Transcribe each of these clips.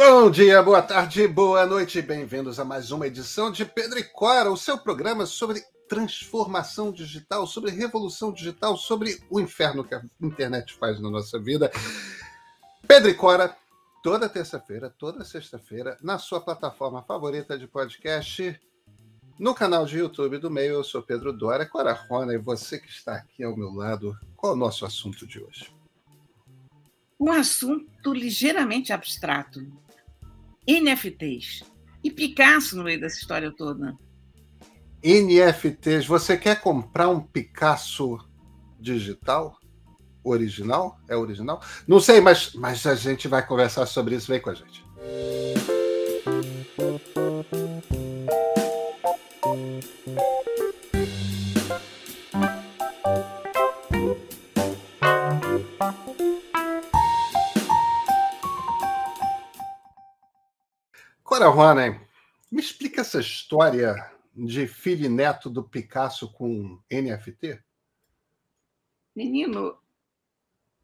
Bom dia, boa tarde, boa noite, bem-vindos a mais uma edição de Pedro e Cora, o seu programa sobre transformação digital, sobre revolução digital, sobre o inferno que a internet faz na nossa vida. Pedro e Cora, toda terça-feira, toda sexta-feira, na sua plataforma favorita de podcast, no canal de YouTube do Meio. Eu sou Pedro Dória, Cora Rona, e você que está aqui ao meu lado, qual é o nosso assunto de hoje? Um assunto ligeiramente abstrato. NFTs. E Picasso no meio dessa história toda. NFTs. Você quer comprar um Picasso digital? Original? É original? Não sei, mas a gente vai conversar sobre isso. Vem com a gente. Cora Rona, me explica essa história de filho e neto do Picasso com NFT? Menino,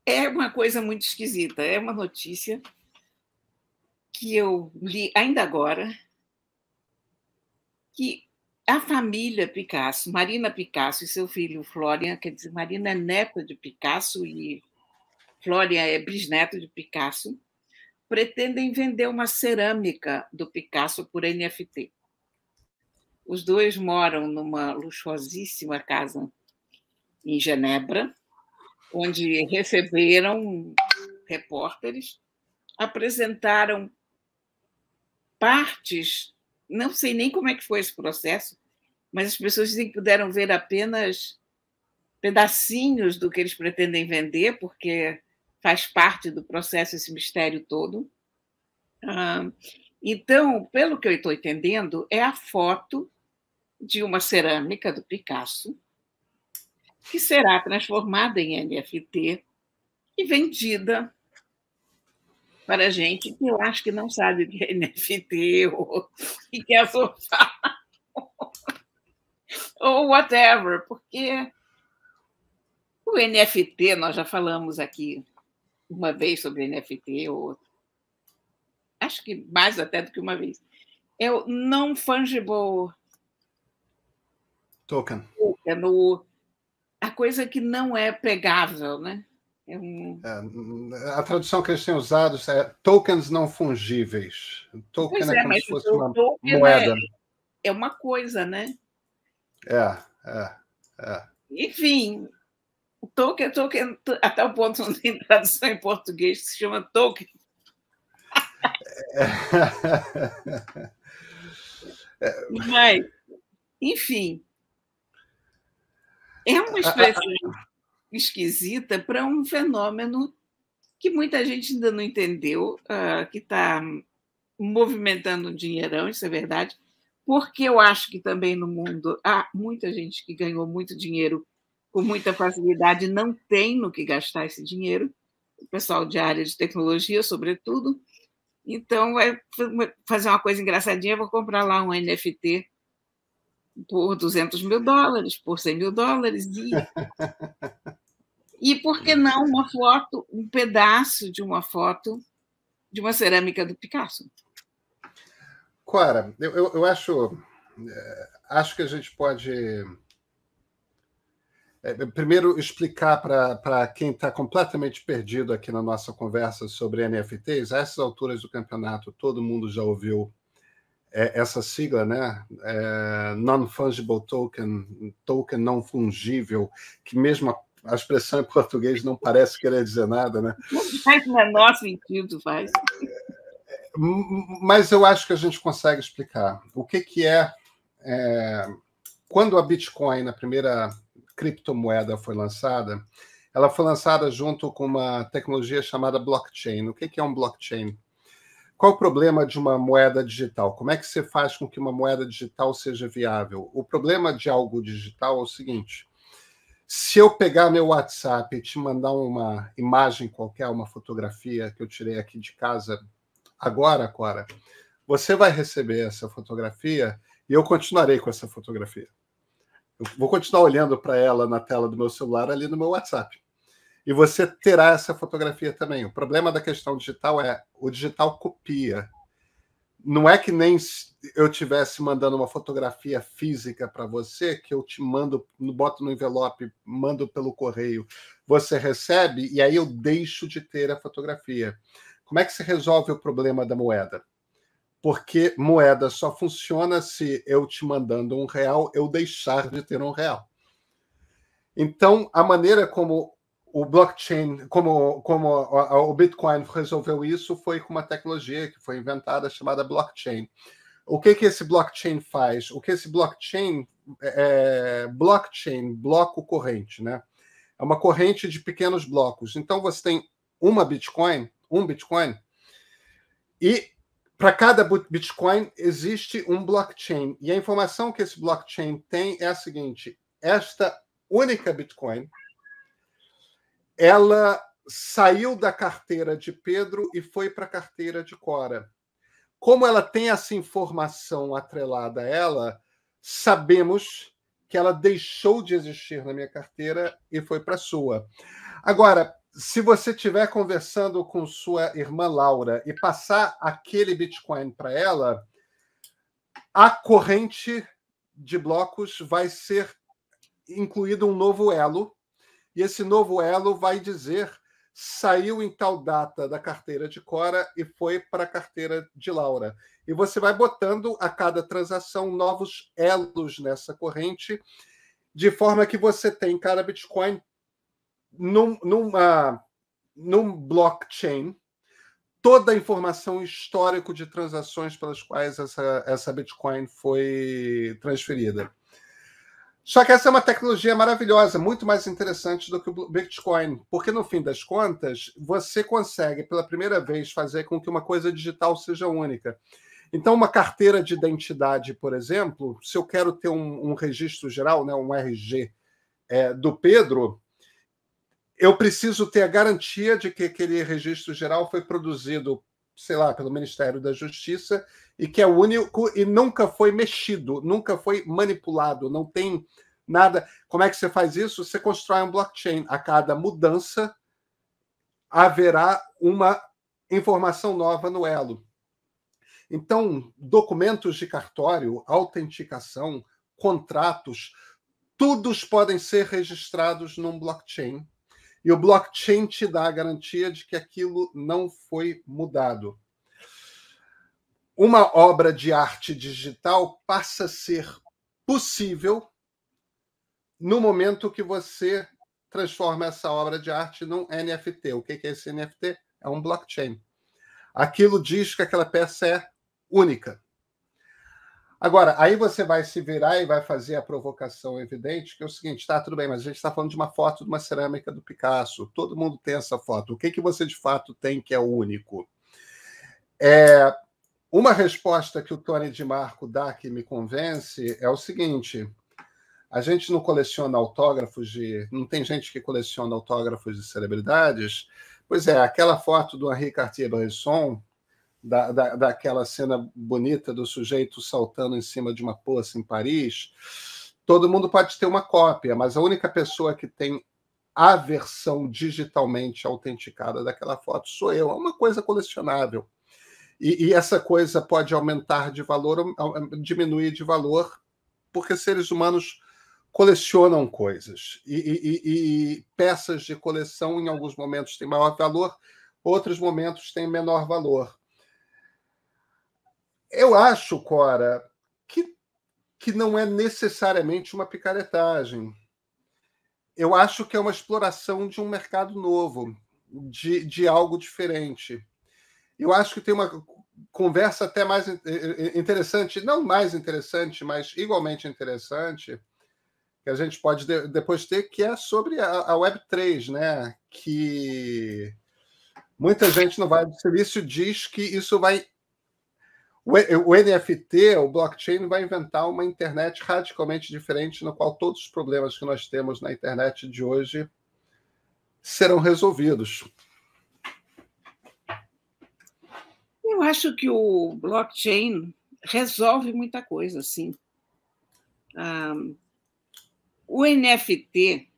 é uma coisa muito esquisita. É uma notícia que eu li ainda agora, que a família Picasso, Marina Picasso e seu filho Florian, quer dizer, Marina é neta de Picasso e Florian é bisneto de Picasso, pretendem vender uma cerâmica do Picasso por NFT. Os dois moram numa luxuosíssima casa em Genebra, onde receberam repórteres, apresentaram partes, não sei nem como é que foi esse processo, mas as pessoas dizem que puderam ver apenas pedacinhos do que eles pretendem vender, porque faz parte do processo esse mistério todo. Então, pelo que eu estou entendendo, é a foto de uma cerâmica do Picasso que será transformada em NFT e vendida para gente que eu acho que não sabe o que é NFT ou que quer surfar ou whatever, porque o NFT, nós já falamos aqui uma vez sobre NFT, ou acho que mais até do que uma vez, é o Non-Fungible Token. A coisa que não é pegável, né? A tradução que eles têm usado é tokens não fungíveis. Token é como se fosse uma moeda. É uma coisa, né? É. Enfim, token, até o ponto não tem tradução em português, que se chama token. Mas, enfim, é uma expressão esquisita para um fenômeno que muita gente ainda não entendeu, que está movimentando um dinheirão, isso é verdade, porque eu acho que também no mundo há muita gente que ganhou muito dinheiro com muita facilidade e não tem no que gastar esse dinheiro, o pessoal de área de tecnologia, sobretudo. Então, vai fazer uma coisa engraçadinha, vou comprar lá um NFT por $200 mil, por $100 mil, e por que não uma foto, um pedaço de uma foto de uma cerâmica do Picasso? Cora, eu acho que a gente pode primeiro explicar para quem está completamente perdido aqui na nossa conversa sobre NFTs. A essas alturas do campeonato, todo mundo já ouviu essa sigla, né? Non-fungible token, token não fungível, que mesmo a expressão em português não parece querer dizer nada, né? Não faz o menor sentido, faz. Mas eu acho que a gente consegue explicar. O que é quando a Bitcoin, a primeira criptomoeda, foi lançada, ela foi lançada junto com uma tecnologia chamada blockchain. O que é um blockchain? Qual o problema de uma moeda digital? Como é que você faz com que uma moeda digital seja viável? O problema de algo digital é o seguinte: se eu pegar meu WhatsApp e te mandar uma imagem qualquer, uma fotografia que eu tirei aqui de casa agora, Cora, você vai receber essa fotografia e eu continuarei com essa fotografia. Eu vou continuar olhando para ela na tela do meu celular ali no meu WhatsApp. e você terá essa fotografia também. O problema da questão digital é o digital copia. Não é que nem eu estivesse mandando uma fotografia física para você, que eu te mando, boto no envelope, mando pelo correio, você recebe, e aí eu deixo de ter a fotografia. Como é que se resolve o problema da moeda? Porque moeda só funciona se eu te mandando R$1, eu deixar de ter R$1. Então, a maneira como o blockchain, como o Bitcoin resolveu isso foi com uma tecnologia que foi inventada chamada blockchain. O que esse blockchain faz? O que esse blockchain bloco corrente, né? É uma corrente de pequenos blocos. Então você tem um Bitcoin, e para cada Bitcoin existe um blockchain. E a informação que esse blockchain tem é a seguinte: esta única Bitcoin, ela saiu da carteira de Pedro e foi para a carteira de Cora. Como ela tem essa informação atrelada a ela, sabemos que ela deixou de existir na minha carteira e foi para a sua. Agora, se você estiver conversando com sua irmã Laura e passar aquele Bitcoin para ela, a corrente de blocos vai ser incluído um novo elo, e esse novo elo vai dizer: saiu em tal data da carteira de Cora e foi para a carteira de Laura. E você vai botando a cada transação novos elos nessa corrente, de forma que você tem cada Bitcoin num blockchain, toda a informação histórica de transações pelas quais essa Bitcoin foi transferida. Só que essa é uma tecnologia maravilhosa, muito mais interessante do que o Bitcoin, porque, no fim das contas, você consegue, pela primeira vez, fazer com que uma coisa digital seja única. Então, uma carteira de identidade, por exemplo, se eu quero ter um registro geral, né, um RG do Pedro, eu preciso ter a garantia de que aquele registro geral foi produzido, sei lá, pelo Ministério da Justiça, e que é único e nunca foi mexido, nunca foi manipulado, não tem nada. Como é que você faz isso? Você constrói um blockchain. A cada mudança haverá uma informação nova no elo. Então, documentos de cartório, autenticação, contratos, todos podem ser registrados num blockchain. E o blockchain te dá a garantia de que aquilo não foi mudado. Uma obra de arte digital passa a ser possível no momento que você transforma essa obra de arte num NFT. O que é esse NFT? É um blockchain. Aquilo diz que aquela peça é única. Agora, aí você vai se virar e vai fazer a provocação evidente, que é o seguinte: tá, tudo bem, mas a gente está falando de uma foto de uma cerâmica do Picasso. Todo mundo tem essa foto. O que você de fato tem que é único? Uma resposta que o Tony Di Marco dá que me convence é o seguinte: a gente não coleciona autógrafos de... Não tem gente que coleciona autógrafos de celebridades? Pois é, aquela foto do Henri Cartier-Bresson, daquela cena bonita do sujeito saltando em cima de uma poça em Paris, todo mundo pode ter uma cópia, mas a única pessoa que tem a versão digitalmente autenticada daquela foto sou eu. É uma coisa colecionável. E essa coisa pode aumentar de valor ou diminuir de valor, porque seres humanos colecionam coisas. E peças de coleção, em alguns momentos, têm maior valor, outros momentos têm menor valor. Eu acho, Cora, que não é necessariamente uma picaretagem. Eu acho que é uma exploração de um mercado novo, de algo diferente. Eu acho que tem uma conversa até mais interessante, não mais interessante, mas igualmente interessante, que a gente pode depois ter, que é sobre a Web3, né? Que muita gente no Vale do Silício diz que isso vai... O NFT, o blockchain, vai inventar uma internet radicalmente diferente, no qual todos os problemas que nós temos na internet de hoje serão resolvidos. Eu acho que o blockchain resolve muita coisa, sim. O NFT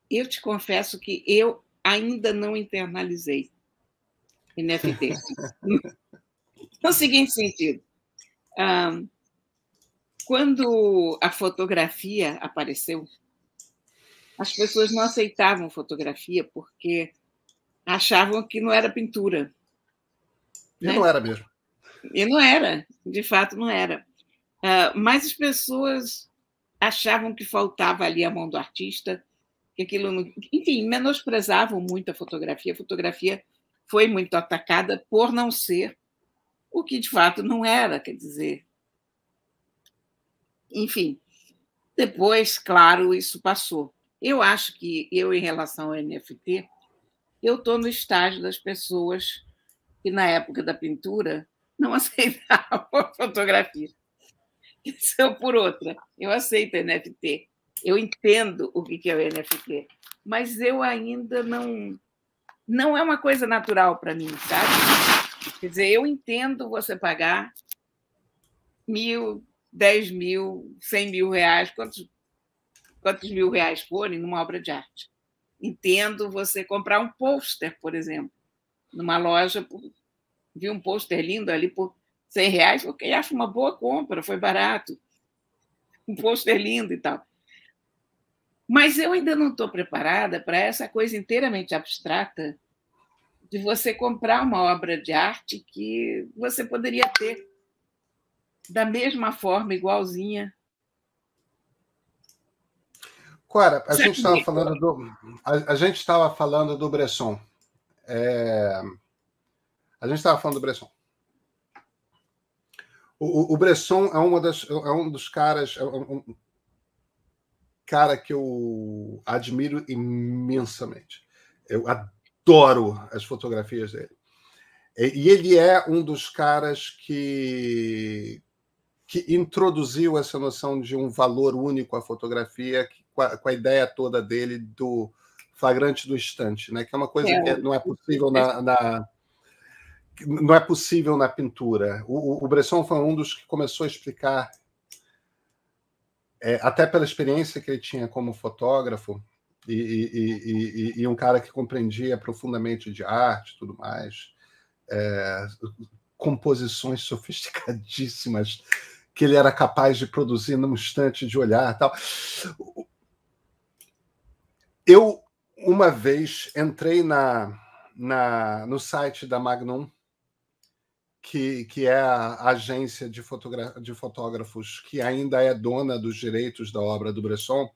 eu te confesso que eu ainda não internalizei NFT. No seguinte sentido, quando a fotografia apareceu, as pessoas não aceitavam fotografia porque achavam que não era pintura. E não era mesmo. E não era, de fato não era. Mas as pessoas achavam que faltava ali a mão do artista, que aquilo não... Enfim, menosprezavam muito a fotografia. A fotografia foi muito atacada por não ser o que de fato não era, quer dizer. Enfim, depois, claro, isso passou. Eu acho que eu, em relação ao NFT, eu estou no estágio das pessoas que, na época da pintura, não aceitavam a fotografia. Isso é por outra. Eu aceito NFT. Eu entendo o que é o NFT, mas eu ainda não é uma coisa natural para mim, sabe? Quer dizer, eu entendo você pagar 1.000, 10.000, 100 mil reais, quantos mil reais forem numa obra de arte. Entendo você comprar um pôster, por exemplo, numa loja, vi um pôster lindo ali por 100 reais, porque acho uma boa compra, foi barato, um pôster lindo e tal. Mas eu ainda não estou preparada para essa coisa inteiramente abstrata de você comprar uma obra de arte que você poderia ter da mesma forma, igualzinha. Cora, a gente estava falando do Bresson. A gente estava falando do Bresson. O Bresson é um dos caras, cara que eu admiro imensamente. Eu adoro as fotografias dele. E ele é um dos caras que introduziu essa noção de um valor único à fotografia, com a ideia toda dele do flagrante do instante, né? Que é uma coisa que não é possível não é possível na pintura. O Bresson foi um dos que começou a explicar, até pela experiência que ele tinha como fotógrafo, e um cara que compreendia profundamente de arte e tudo mais, composições sofisticadíssimas que ele era capaz de produzir num instante de olhar. Tal. Eu, uma vez, entrei no site da Magnum, que é a agência de fotógrafos que ainda é dona dos direitos da obra do Bresson.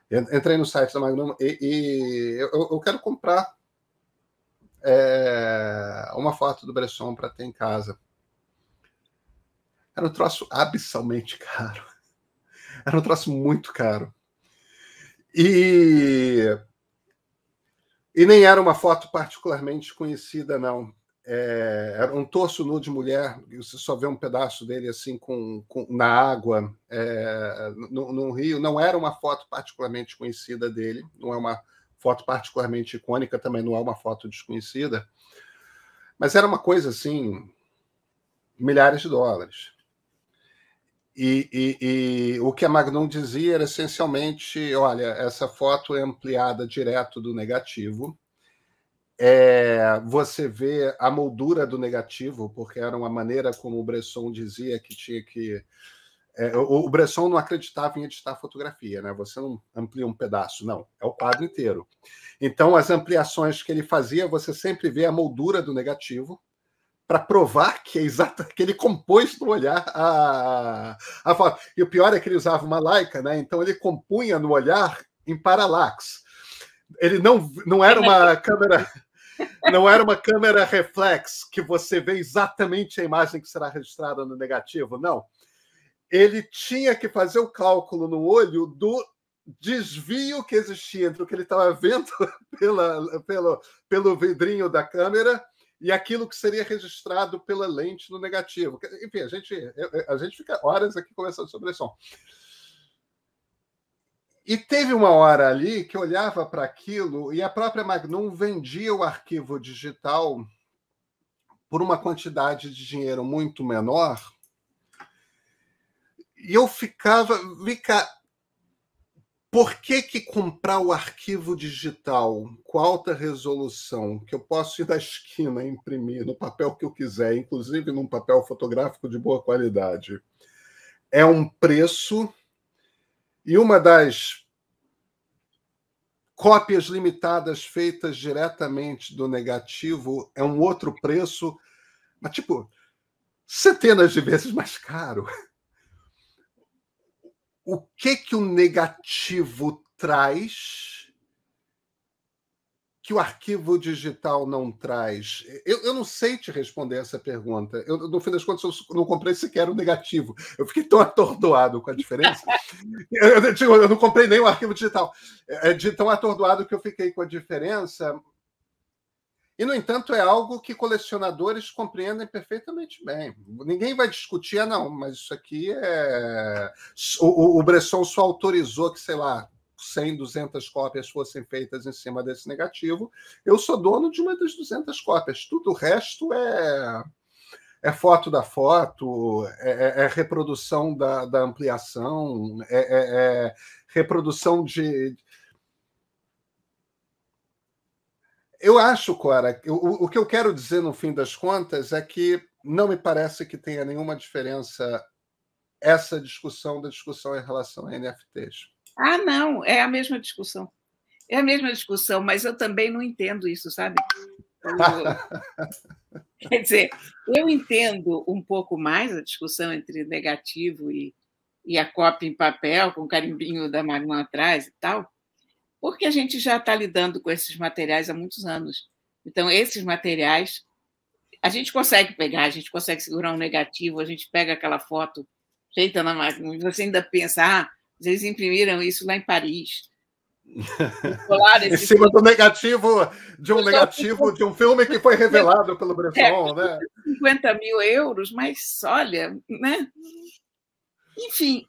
Entrei no site da Magnum e eu quero comprar uma foto do Bresson para ter em casa. Era um troço absurdamente caro. Era um troço muito caro. E nem era uma foto particularmente conhecida, não. Era um torso nu de mulher, você só vê um pedaço dele assim na água, no rio. Não era uma foto particularmente conhecida dele, não é uma foto particularmente icônica, também não é uma foto desconhecida, mas era uma coisa assim, milhares de dólares. E o que a Magnum dizia era essencialmente: olha, essa foto é ampliada direto do negativo. Você vê a moldura do negativo, porque era uma maneira como o Bresson dizia que tinha que... o Bresson não acreditava em editar fotografia, né? Você não amplia um pedaço, não. É o quadro inteiro. Então, as ampliações que ele fazia, você sempre vê a moldura do negativo, para provar que é exato, que ele compôs no olhar a foto. E o pior é que ele usava uma Leica, né? Então ele compunha no olhar em parallax. Ele não era uma câmera, não era uma câmera reflex que você vê exatamente a imagem que será registrada no negativo, não. Ele tinha que fazer o cálculo no olho do desvio que existia entre o que ele estava vendo pelo vidrinho da câmera e aquilo que seria registrado pela lente no negativo. Enfim, a gente fica horas aqui conversando sobre isso. E teve uma hora ali que eu olhava para aquilo e a própria Magnum vendia o arquivo digital por uma quantidade de dinheiro muito menor. E eu ficava... por que comprar o arquivo digital com alta resolução, que eu posso ir da esquina e imprimir no papel que eu quiser, inclusive num papel fotográfico de boa qualidade, é um preço, e uma das cópias limitadas feitas diretamente do negativo é um outro preço, mas tipo, centenas de vezes mais caro. O que o negativo traz que o arquivo digital não traz? Eu não sei te responder essa pergunta. No fim das contas, eu não comprei sequer o negativo. Eu fiquei tão atordoado com a diferença. Eu não comprei nem o arquivo digital. De tão atordoado que eu fiquei com a diferença. E, no entanto, é algo que colecionadores compreendem perfeitamente bem. Ninguém vai discutir, não, mas isso aqui é... O Bresson só autorizou que, sei lá, 100, 200 cópias fossem feitas em cima desse negativo. Eu sou dono de uma das 200 cópias. Tudo o resto é foto da foto, é reprodução da ampliação, é reprodução de... Eu acho, Cora, o que eu quero dizer no fim das contas é que não me parece que tenha nenhuma diferença essa discussão da discussão em relação a NFTs. Ah, não, é a mesma discussão. É a mesma discussão, mas eu também não entendo isso, sabe? Quer dizer, eu entendo um pouco mais a discussão entre negativo e a cópia em papel, com o carimbinho da Magnum atrás e tal, porque a gente já está lidando com esses materiais há muitos anos. Então, esses materiais, a gente consegue pegar, a gente consegue segurar um negativo, a gente pega aquela foto feita na máquina, e você ainda pensa, eles imprimiram isso lá em Paris. Em cima do negativo, de um filme que foi revelado pelo Bresson, né? 50 mil euros, mas olha, né? Enfim,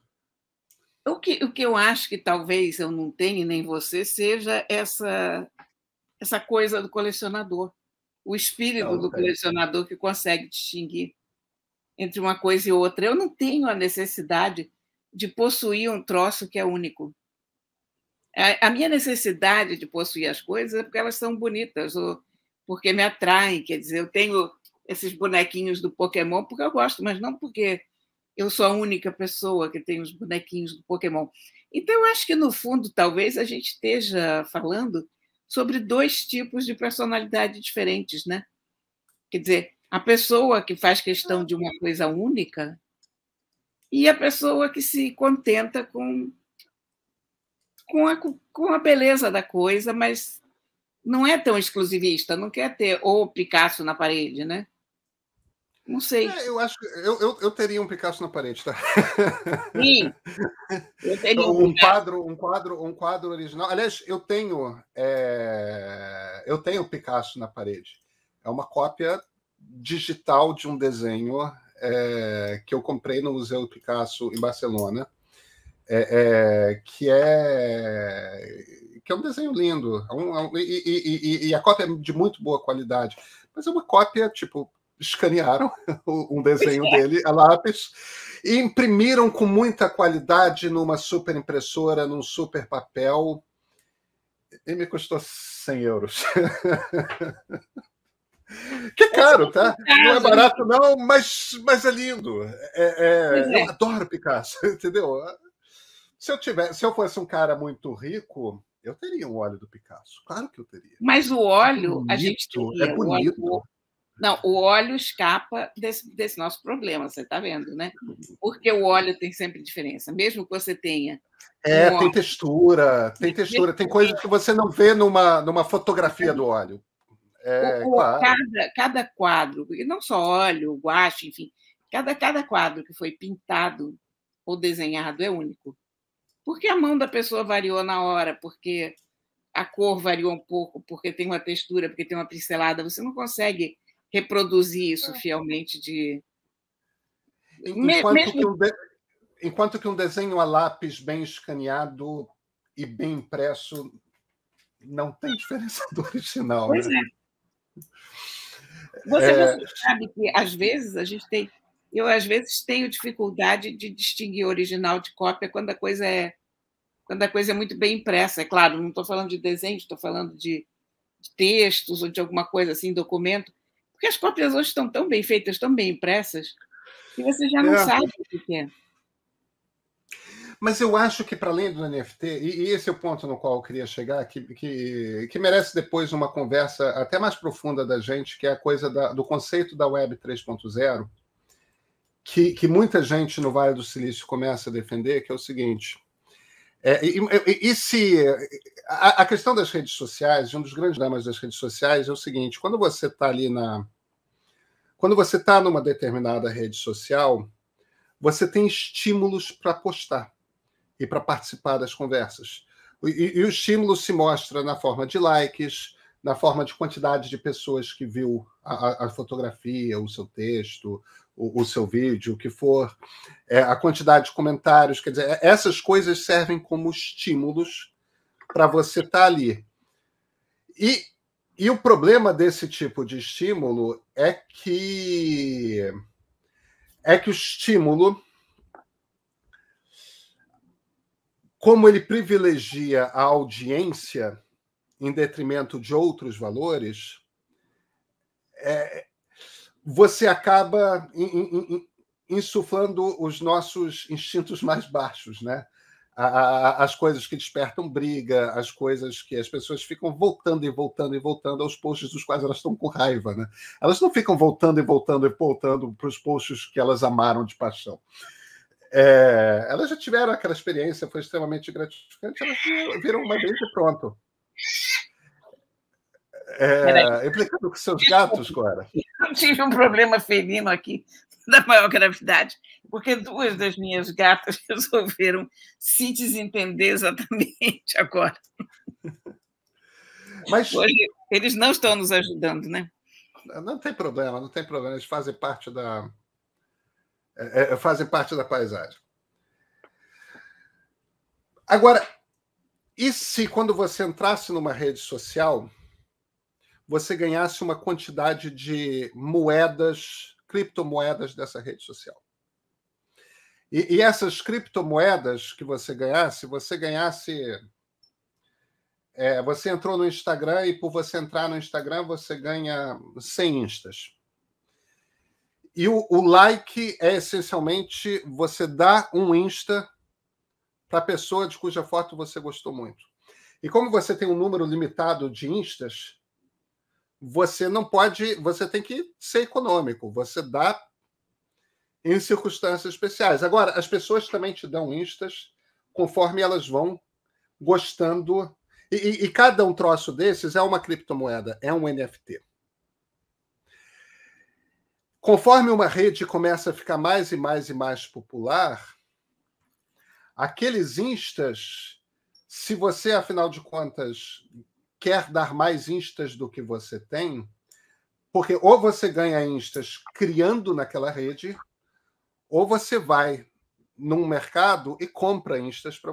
o que eu acho que talvez eu não tenha, nem você, seja essa coisa do colecionador, o espírito do colecionador que consegue distinguir entre uma coisa e outra. Eu não tenho a necessidade de possuir um troço que é único. A minha necessidade de possuir as coisas é porque elas são bonitas, ou porque me atraem. Quer dizer, eu tenho esses bonequinhos do Pokémon porque eu gosto, mas não porque eu sou a única pessoa que tem os bonequinhos do Pokémon. Então, eu acho que, no fundo, talvez a gente esteja falando sobre dois tipos de personalidade diferentes, né? Quer dizer, a pessoa que faz questão de uma coisa única e a pessoa que se contenta com a beleza da coisa, mas não é tão exclusivista, não quer ter o Picasso na parede, né? Não sei. Eu acho que eu teria um Picasso na parede, tá? Sim, eu teria um quadro original. Aliás, eu tenho Picasso na parede. É uma cópia digital de um desenho que eu comprei no Museu Picasso em Barcelona, que é um desenho lindo, e a cópia é de muito boa qualidade, mas é uma cópia, tipo, escanearam um desenho dele a lápis e imprimiram com muita qualidade numa super impressora, num super papel, e me custou 100 euros. Que é caro, tá? Não é barato, não, mas é lindo. Eu adoro Picasso, entendeu? Se eu fosse um cara muito rico, eu teria um óleo do Picasso. Claro que eu teria. Mas o óleo, a gente teria. É bonito. Não, o óleo escapa desse nosso problema, você está vendo, né? Porque o óleo tem sempre diferença. Mesmo que você tenha. Tem textura, tem coisas que você não vê numa fotografia do óleo. Claro. Cada quadro, e não só óleo, guache, enfim, cada quadro que foi pintado ou desenhado é único. Porque a mão da pessoa variou na hora, porque a cor variou um pouco, porque tem uma textura, porque tem uma pincelada. Você não consegue reproduzir isso fielmente de... Enquanto que um desenho a lápis bem escaneado e bem impresso não tem diferença do original. Pois né? Você sabe que, às vezes, eu, às vezes, tenho dificuldade de distinguir original de cópia quando a coisa é quando a coisa é muito bem impressa. É claro, não estou falando de desenho, estou falando de textos ou de alguma coisa assim, documento, porque as cópias hoje estão tão bem feitas, tão bem impressas, que você já não sabe o que é. Mas eu acho que, para além do NFT, e esse é o ponto no qual eu queria chegar, que merece depois uma conversa até mais profunda da gente, que é a coisa do conceito da Web 3.0, que muita gente no Vale do Silício começa a defender, que é o seguinte. A questão das redes sociais, um dos grandes dramas das redes sociais é o seguinte: quando você está ali quando você está numa determinada rede social, você tem estímulos para postar e para participar das conversas. E o estímulo se mostra na forma de likes, na forma de quantidade de pessoas que viu a fotografia, o seu texto, o seu vídeo, o que for, a quantidade de comentários. Quer dizer, essas coisas servem como estímulos para você estar ali. E o problema desse tipo de estímulo é que o estímulo, como ele privilegia a audiência em detrimento de outros valores, você acaba insuflando os nossos instintos mais baixos, né? As coisas que despertam briga, as coisas que as pessoas ficam voltando e voltando e voltando aos posts dos quais elas estão com raiva, né? Elas não ficam voltando e voltando e voltando para os posts que elas amaram de paixão. Elas já tiveram aquela experiência, foi extremamente gratificante, elas viram uma vez e pronto. Implicando com seus gatos, Cora. Eu tive um problema felino aqui, da maior gravidade, porque 2 das minhas gatas resolveram se desentender exatamente agora. Mas hoje eles não estão nos ajudando, né? Não tem problema, não tem problema. Eles fazem parte da paisagem. Agora, e se quando você entrasse numa rede social, você ganhasse uma quantidade de moedas, criptomoedas dessa rede social? E essas criptomoedas que você ganhasse, você entrou no Instagram e por você entrar no Instagram, você ganha 100 instas. E o like é essencialmente você dá um Insta para a pessoa de cuja foto você gostou muito. E como você tem um número limitado de Instas, você não pode, você tem que ser econômico, você dá em circunstâncias especiais. Agora, as pessoas também te dão Instas conforme elas vão gostando. E cada um troço desses é uma criptomoeda, é um NFT. Conforme uma rede começa a ficar mais e mais e mais popular, aqueles instas, se você, afinal de contas, quer dar mais instas do que você tem, porque ou você ganha instas criando naquela rede, ou você vai num mercado e compra instas para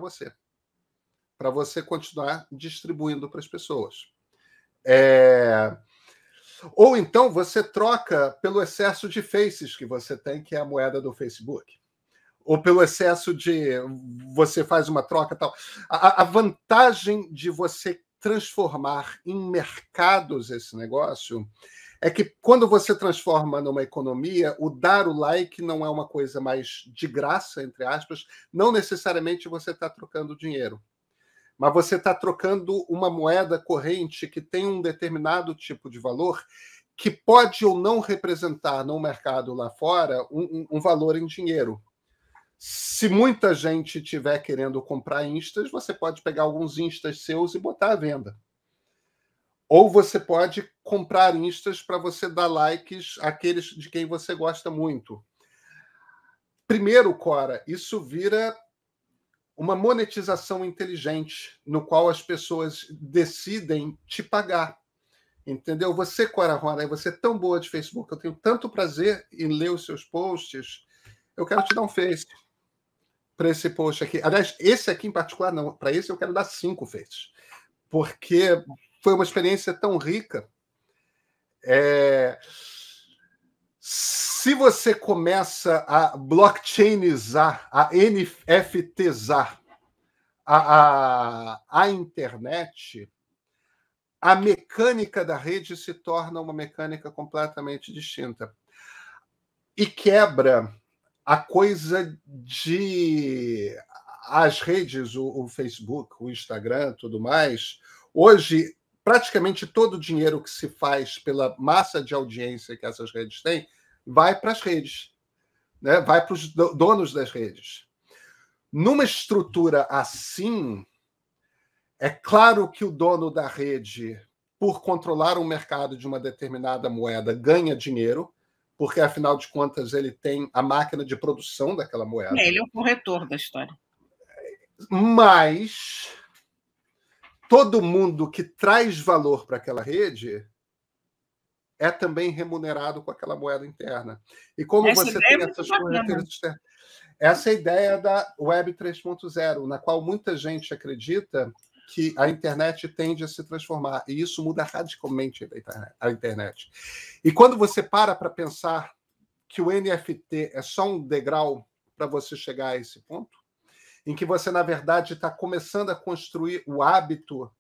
você continuar distribuindo para as pessoas. Ou então você troca pelo excesso de faces que você tem, que é a moeda do Facebook. Ou pelo excesso de... Você faz uma troca e tal. A vantagem de você transformar em mercados esse negócio é que quando você transforma numa economia, o dar o like não é uma coisa mais de graça, entre aspas. Não necessariamente você está trocando dinheiro, mas você está trocando uma moeda corrente que tem um determinado tipo de valor que pode ou não representar no mercado lá fora um valor em dinheiro. Se muita gente estiver querendo comprar instas, você pode pegar alguns instas seus e botar à venda. Ou você pode comprar instas para você dar likes àqueles de quem você gosta muito. Primeiro, Cora, isso vira uma monetização inteligente, no qual as pessoas decidem te pagar. Entendeu? Você, Cora Rona, você é tão boa de Facebook, eu tenho tanto prazer em ler os seus posts, eu quero te dar um face para esse post aqui. Aliás, esse aqui em particular, não. Para esse eu quero dar 5 faces, porque foi uma experiência tão rica. Se você começa a blockchainizar, a NFTizar a internet, a mecânica da rede se torna uma mecânica completamente distinta. E quebra a coisa de... As redes, o Facebook, o Instagram, tudo mais, hoje, praticamente todo o dinheiro que se faz pela massa de audiência que essas redes têm vai para as redes, né? Vai para os donos das redes. Numa estrutura assim, é claro que o dono da rede, por controlar um mercado de uma determinada moeda, ganha dinheiro, porque, afinal de contas, ele tem a máquina de produção daquela moeda. Ele é o corretor da história. Mas todo mundo que traz valor para aquela rede é também remunerado com aquela moeda interna. E como você tem essas corretoras externas... Essa é a ideia da Web 3.0, na qual muita gente acredita que a internet tende a se transformar, e isso muda radicalmente a internet. E quando você para pensar que o NFT é só um degrau para você chegar a esse ponto, em que você, na verdade, está começando a construir o hábito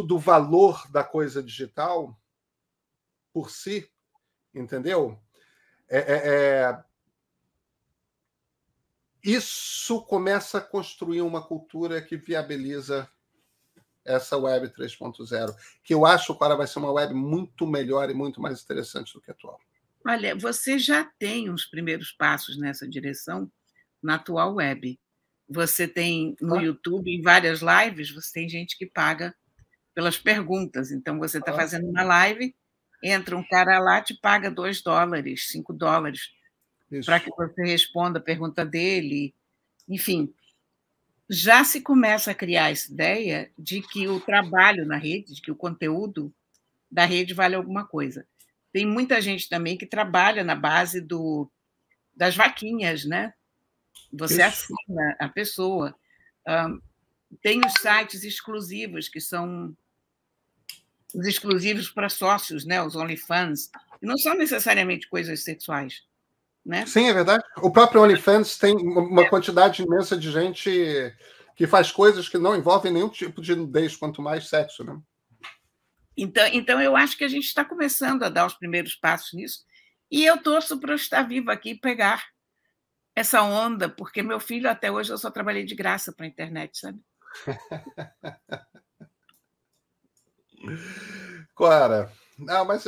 do valor da coisa digital por si, entendeu? Isso começa a construir uma cultura que viabiliza essa Web 3.0, que eu acho que agora vai ser uma web muito melhor e muito mais interessante do que a atual. Olha, você já tem os primeiros passos nessa direção na atual web. Você tem no YouTube, em várias lives, você tem gente que paga pelas perguntas. Então, você está fazendo uma live, entra um cara lá, te paga $2, $5, para que você responda a pergunta dele. Enfim, já se começa a criar essa ideia de que o trabalho na rede, de que o conteúdo da rede vale alguma coisa. Tem muita gente também que trabalha na base das vaquinhas, né? Você assina a pessoa. Tem os sites exclusivos, que são os exclusivos para sócios, né? Os OnlyFans. E não são necessariamente coisas sexuais. Né? Sim, é verdade. O próprio OnlyFans tem uma quantidade imensa de gente que faz coisas que não envolvem nenhum tipo de nudez, quanto mais sexo, né? Então, eu acho que a gente está começando a dar os primeiros passos nisso, e eu torço para eu estar vivo aqui e pegar essa onda, porque meu filho, até hoje, eu só trabalhei de graça para a internet, sabe? Clara, não, mas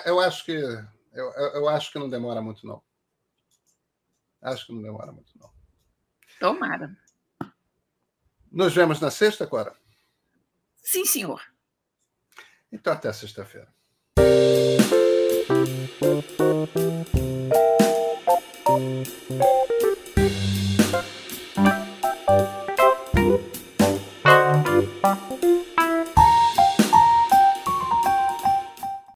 eu acho que não demora muito, não. Acho que não demora muito, não. Tomara. Nos vemos na sexta, Clara? Sim, senhor. Então, até sexta-feira.